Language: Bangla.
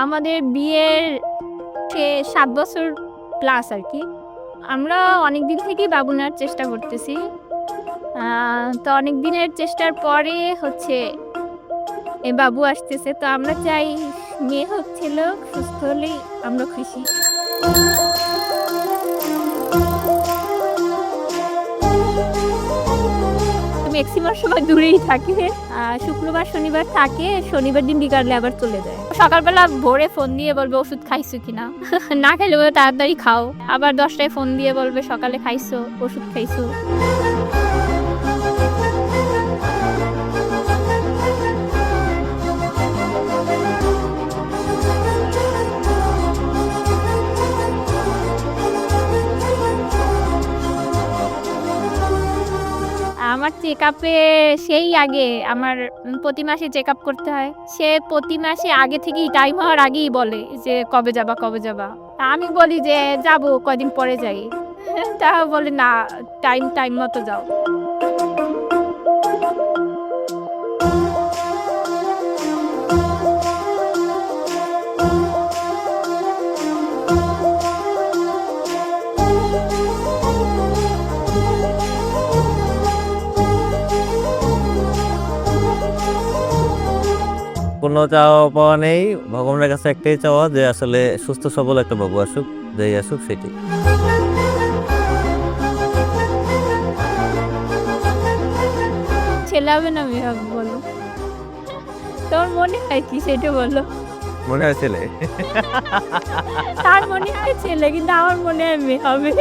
আমাদের বিয়ের ৭ বছর প্লাস আর কি। আমরা অনেক দিন থেকেই বাবু নেওয়ার চেষ্টা করতেছি। তো অনেক দিনের চেষ্টার পরে হচ্ছে বাবু আসতেছে। তো আমরা চাই মেয়ে হোক ছেলে হোক, সুস্থ হলেই আমরা খুশি। ম্যাক্সিমাম সময় দূরেই থাকে। শুক্রবার শনিবার থাকে, শনিবার দিন বিকালে আবার চলে যায়। সকালবেলা ভোরে ফোন দিয়ে বলবে ওষুধ খাইছো কিনা, না খাইলে বলবে তাড়াতাড়ি খাও। আবার 10টায় ফোন দিয়ে বলবে সকালে খাইছো, ওষুধ খাইছো। আমার চেকআপে সেই আগে আমার প্রতি মাসে চেকআপ করতে হয়। সে প্রতি মাসে আগে থেকেই টাইম হওয়ার আগেই বলে যে কবে যাবা কবে যাবা। আমি বলি যে যাবো কয়দিন পরে যাই। তা বলে না, টাইম মতো যাও। কোনো চাওয়া পাওয়া নেই, ভগবানের কাছে একটাই চাওয়া যে আসলে সুস্থ সবল একটা বাবু আসুক, যেই আসুক সেটি। ছেলে হবে না মেয়ে হবে বলো? তোর মনে হয় কি সেটা বলো? মনে হয় ছেলে। তার মনে হয় ছেলে, কিন্তু আমার মনে হয় মেয়ে হবে।